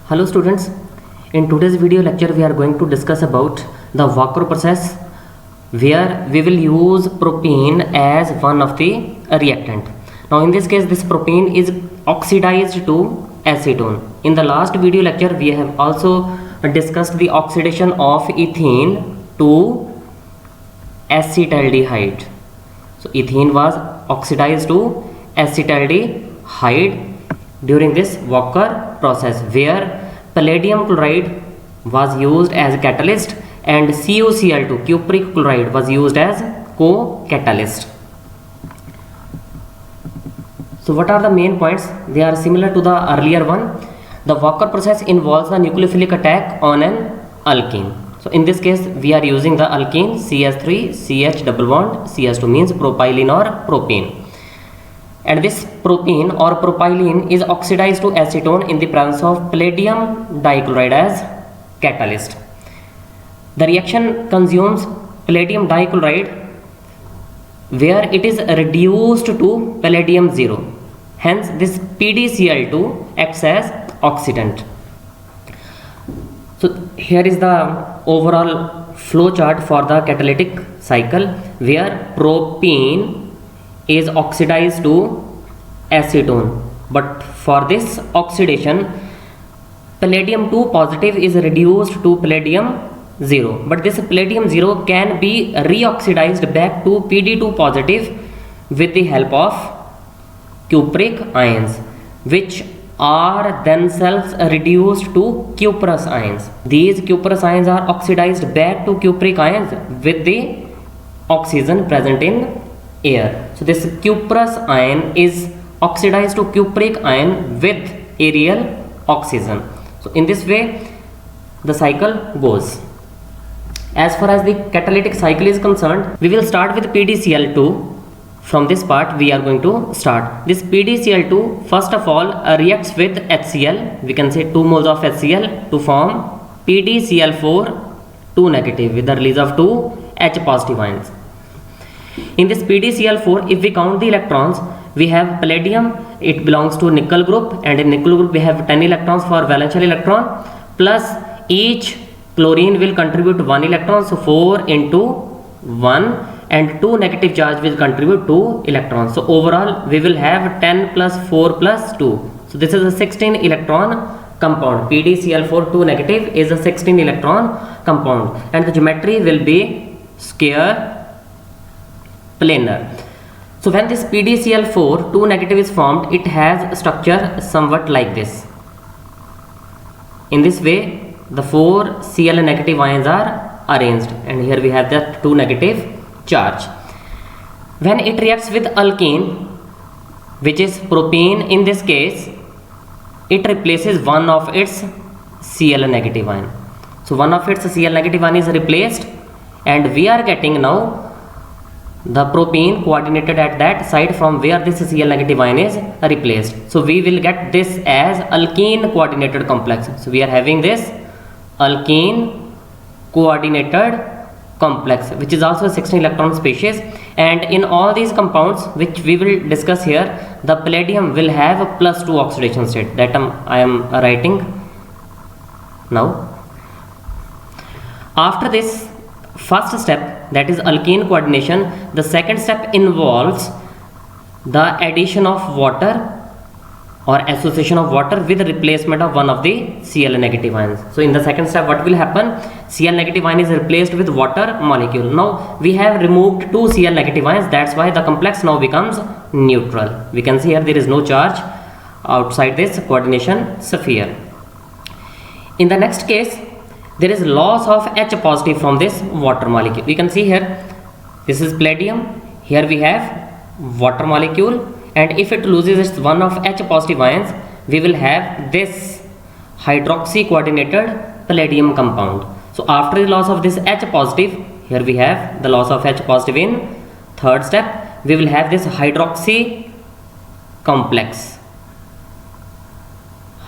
Hello students, in today's video lecture we are going to discuss about the Walker process where we will use propene as one of the reactant. Now in this case this propene is oxidized to acetone. In the last video lecture we have also discussed the oxidation of ethene to acetaldehyde. So ethene was oxidized to acetaldehyde during this Walker process where palladium chloride was used as a catalyst and CuCl2 cupric chloride was used as co-catalyst. So what are the main points? They are similar to the earlier one. The Walker process involves the nucleophilic attack on an alkene. So in this case we are using the alkene CH3 CH double bond CH2 means propylene or propane. And this propene or propylene is oxidized to acetone in the presence of palladium dichloride as catalyst. The reaction consumes palladium dichloride where it is reduced to palladium 0. Hence this PdCl2 acts as oxidant. So here is the overall flow chart for the catalytic cycle where propene is oxidized to acetone, but for this oxidation palladium 2 positive is reduced to palladium 0, but this palladium 0 can be reoxidized back to Pd2 positive with the help of cupric ions, which are themselves reduced to cuprous ions. These cuprous ions are oxidized back to cupric ions with the oxygen present in air. So this cuprous ion is oxidized to cupric ion with aerial oxygen. So in this way the cycle goes. As far as the catalytic cycle is concerned, we will start with PdCl2. From this part we are going to start. This PdCl2 first of all reacts with HCl. We can say 2 moles of HCl to form PdCl4 2 negative with the release of 2 H positive ions. In this PdCl4, if we count the electrons, we have palladium, it belongs to nickel group, and in nickel group we have 10 electrons for valence electron, plus each chlorine will contribute 1 electron, so 4 into 1, and 2 negative charge will contribute 2 electrons. So overall we will have 10 plus 4 plus 2. So this is a 16 electron compound. PdCl4 2 negative is a 16 electron compound, and the geometry will be square planar. So when this PdCl4 2 negative is formed, it has a structure somewhat like this. In this way the 4 Cl negative ions are arranged, and here we have the 2 negative charge. When it reacts with alkene, which is propene in this case, it replaces one of its Cl negative ion. So one of its Cl negative ion is replaced, and we are getting now the propene coordinated at that side from where this Cl negative ion is replaced. So we will get this as alkene coordinated complex. So we are having this alkene coordinated complex, which is also a 16 electron species, and in all these compounds which we will discuss here, the palladium will have a +2 oxidation state that I am writing now. After this first step, that is alkene coordination, the second step involves the addition of water or association of water with replacement of one of the Cl negative ions. So in the second step what will happen? Cl negative ion is replaced with water molecule. Now we have removed 2 Cl negative ions, that's why the complex now becomes neutral. We can see here there is no charge outside this coordination sphere. In the next case there is loss of H positive from this water molecule. We can see here this is palladium, here we have water molecule, and if it loses its one of H positive ions, we will have this hydroxy coordinated palladium compound. So after the loss of this H positive, here we have the loss of H positive in third step, we will have this hydroxy complex.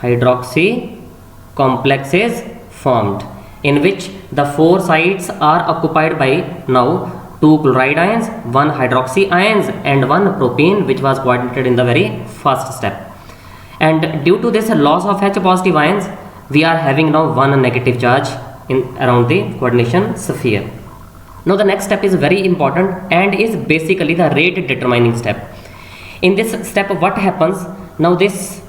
Hydroxy complex is formed, in which the 4 sites are occupied by now 2 chloride ions, 1 hydroxy ions, and 1 propene, which was coordinated in the very first step. And due to this loss of H positive ions, we are having now one negative charge in around the coordination sphere. Now the next step is very important and is basically the rate determining step. In this step, what happens? Now this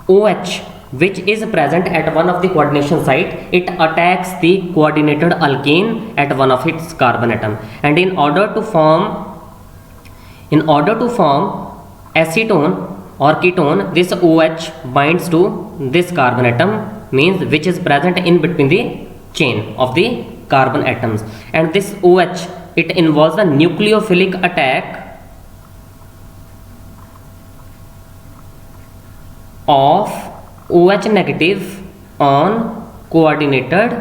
OH, which is present at one of the coordination site, it attacks the coordinated alkene at one of its carbon atom, and in order to form acetone or ketone, this OH binds to this carbon atom, means which is present in between the chain of the carbon atoms, and this OH, it involves the nucleophilic attack of OH negative on coordinated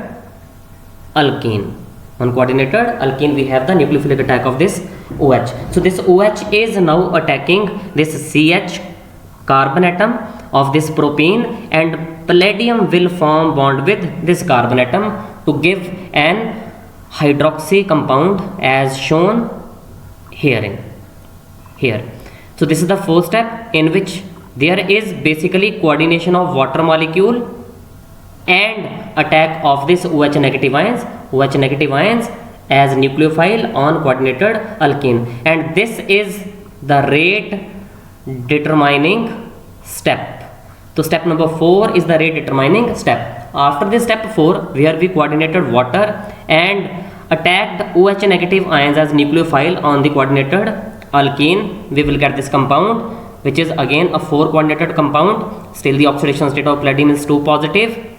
alkene. On coordinated alkene we have the nucleophilic attack of this OH. So this OH is now attacking this CH carbon atom of this propene, and palladium will form bond with this carbon atom to give an hydroxy compound as shown here. So this is the first step in which there is basically coordination of water molecule and attack of this OH negative ions as nucleophile on coordinated alkene, and this is the rate determining step. So step number 4 is the rate determining step. After this step 4, where we coordinated water and attacked OH negative ions as nucleophile on the coordinated alkene, we will get this compound, which is again a 4 coordinated compound. Still the oxidation state of palladium is 2 positive.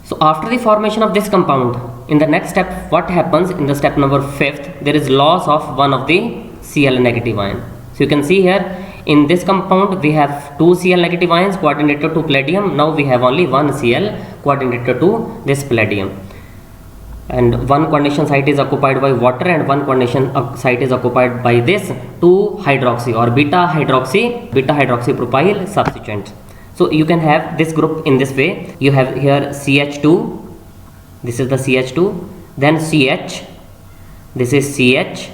So after the formation of this compound, in the next step, what happens? In the step number 5th, there is loss of one of the Cl negative ion. So you can see here, in this compound we have 2 Cl negative ions coordinated to palladium. Now we have only 1 Cl coordinated to this palladium, and one coordination site is occupied by water and one coordination site is occupied by this 2-hydroxy or beta hydroxy propyl substituent. So you can have this group in this way. You have here CH2, this is the CH2, then CH, this is CH,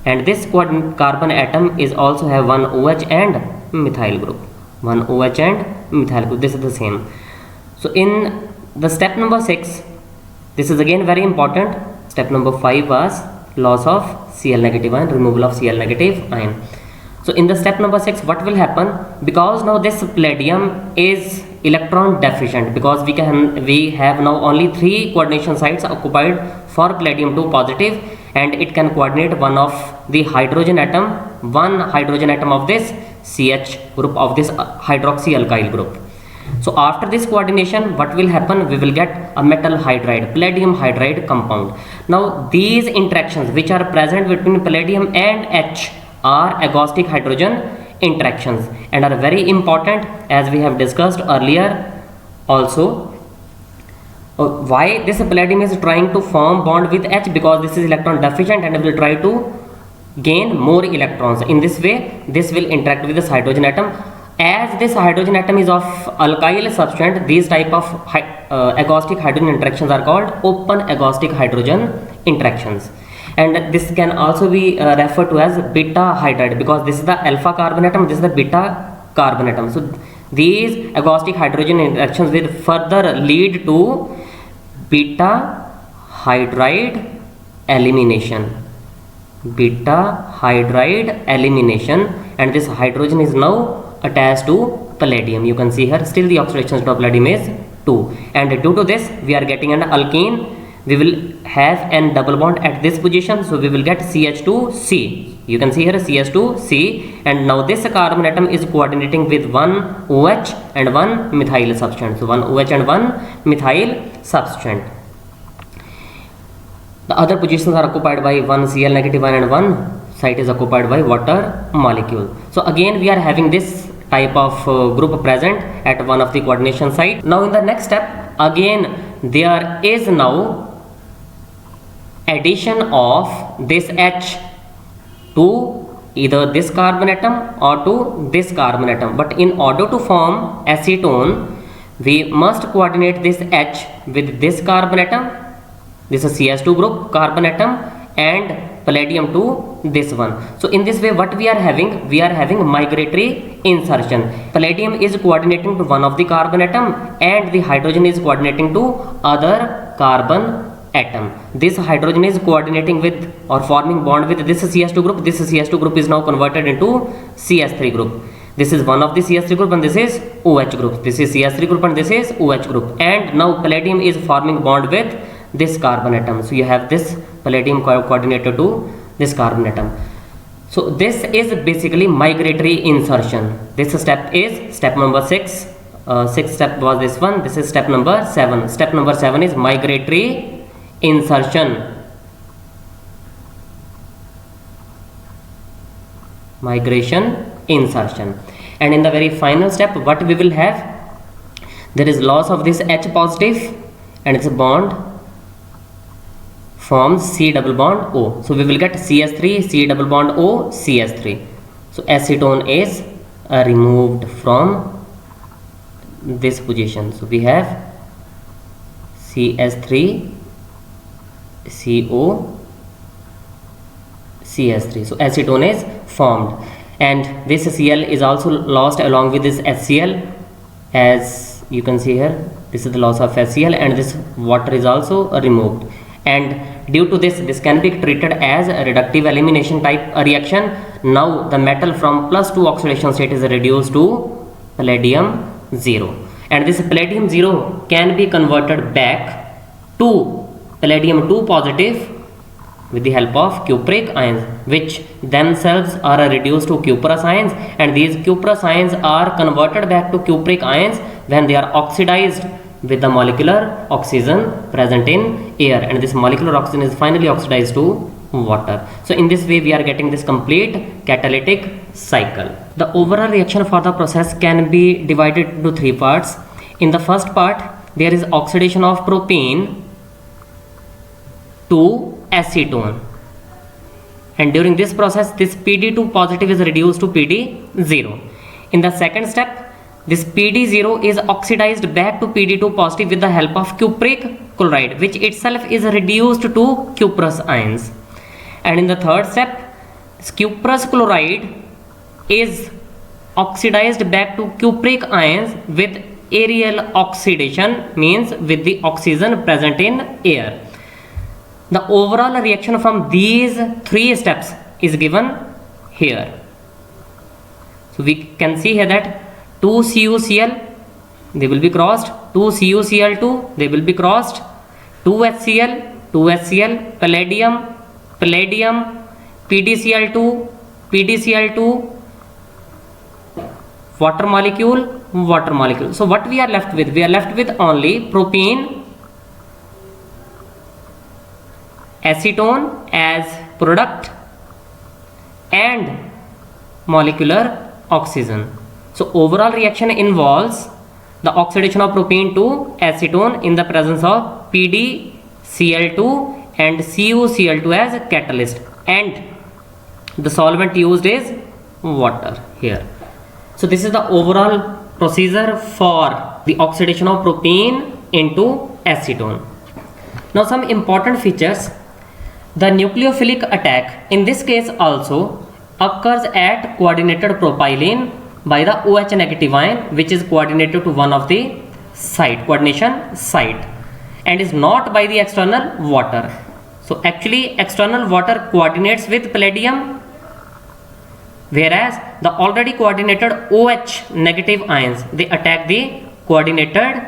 and this carbon atom is also have one OH and methyl group, this is the same. So in the step number 6, this is again very important. Step number 5 was loss of Cl negative ion, removal of Cl negative ion. So in the step number 6, what will happen? Because now this palladium is electron deficient, because we have now only 3 coordination sites occupied for palladium 2 positive, and it can coordinate one of the hydrogen atom, of this CH group of this hydroxy alkyl group. So after this coordination, what will happen? We will get a metal hydride, palladium hydride compound. Now these interactions which are present between palladium and H are agostic hydrogen interactions and are very important, as we have discussed earlier also. Why this palladium is trying to form bond with H? Because this is electron deficient and will try to gain more electrons. In this way, this will interact with this hydrogen atom. As this hydrogen atom is of alkyl substance, these type of agostic hydrogen interactions are called open agostic hydrogen interactions, and this can also be referred to as beta hydride, because this is the alpha carbon atom, this is the beta carbon atom. So these agostic hydrogen interactions will further lead to beta hydride elimination, and this hydrogen is now attached to palladium. You can see here still the oxidation state of palladium is 2, and due to this we are getting an alkene. We will have n double bond at this position, so we will get CH2C. You can see here CH2C, and now this carbon atom is coordinating with one OH and one methyl substituent. So one OH and one methyl substituent. The other positions are occupied by one Cl negative ion and one site is occupied by water molecule. So again we are having this type of group present at one of the coordination site. Now in the next step, again there is now addition of this H to either this carbon atom or to this carbon atom, but in order to form acetone we must coordinate this H with this carbon atom, this is CH2 group carbon atom, and palladium 2 this one. So in this way, what we are having? We are having migratory insertion. Palladium is coordinating to one of the carbon atom and the hydrogen is coordinating to other carbon atom. This hydrogen is coordinating with or forming bond with this CS2 group. This CS2 group is now converted into CS3 group. This is one of the CS3 group and this is OH group. This is CS3 group and this is OH group. And now palladium is forming bond with this carbon atom. So you have this palladium coordinated to this carbon atom. So this is basically migratory insertion. This step is step number 6. Sixth step was this one. This is step number 7. Step number 7 is migratory insertion. Migration insertion. And in the very final step, what we will have? There is loss of this H positive and its bond forms C double bond O. So we will get CS3, C double bond O, CS3. So acetone is removed from this position. So we have CS3, CO, CS3. So acetone is formed. And this Cl is also lost along with this HCl, as you can see here. This is the loss of HCl and this water is also removed. And due to this can be treated as a reductive elimination type reaction. Now the metal from +2 oxidation state is reduced to palladium 0. And this palladium 0 can be converted back to palladium 2 positive with the help of cupric ions, which themselves are reduced to cuprous ions, and these cuprous ions are converted back to cupric ions when they are oxidized with the molecular oxygen present in air, and this molecular oxygen is finally oxidized to water. So in this way we are getting this complete catalytic cycle. The overall reaction for the process can be divided into 3 parts. In the first part there is oxidation of propene to acetone, and during this process this PD2 positive is reduced to PD0. In the second step, this PD0 is oxidized back to PD2 positive with the help of cupric chloride, which itself is reduced to cuprous ions. And in the third step, this cuprous chloride is oxidized back to cupric ions with aerial oxidation, means with the oxygen present in air. The overall reaction from these 3 steps is given here. So we can see here that 2 CuCl, they will be crossed, 2 CuCl2, they will be crossed, 2 HCl, 2 HCl, palladium, palladium, PDCl2, PDCl2, water molecule, water molecule. So what we are left with? We are left with only propene, acetone as product and molecular oxygen. So overall reaction involves the oxidation of propene to acetone in the presence of PDCl2 and CuCl2 as catalyst, and the solvent used is water here. So this is the overall procedure for the oxidation of propene into acetone. Now some important features. The nucleophilic attack in this case also occurs at coordinated propylene by the OH negative ion, which is coordinated to one of the coordination site, and is not by the external water. So actually external water coordinates with palladium, whereas the already coordinated OH negative ions, they attack the coordinated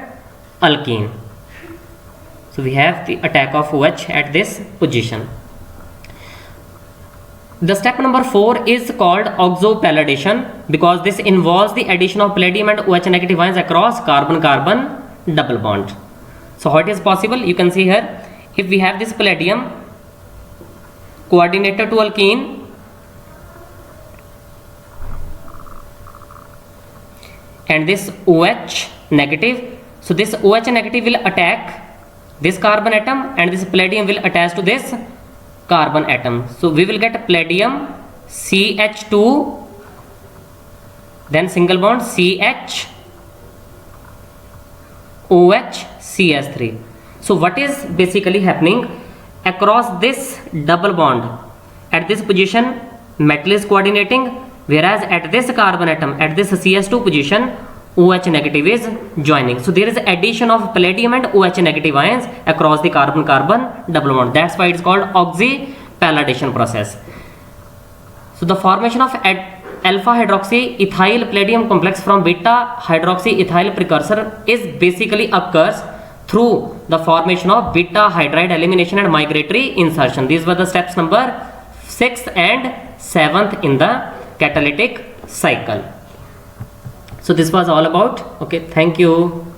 alkene. So we have the attack of OH at this position. The step number 4 is called oxopalladation, because this involves the addition of palladium and OH negative ions across carbon-carbon double bond. So how it is possible? You can see here, if we have this palladium coordinated to alkene, and this OH negative, so this OH negative will attack this carbon atom and this palladium will attach to this carbon atom. So we will get palladium CH2, then single bond CH, OH, CS3. So what is basically happening across this double bond? at this position metal is coordinating, whereas at this carbon atom, at this CS2 position, OH negative is joining. So there is addition of palladium and OH negative ions across the carbon-carbon double bond. That's why it's called oxypalladation process. So the formation of alpha hydroxy ethyl palladium complex from beta hydroxy ethyl precursor is basically occurs through the formation of beta hydride elimination and migratory insertion. These were the steps number 6th and 7th in the catalytic cycle. So this was all about. Okay, thank you.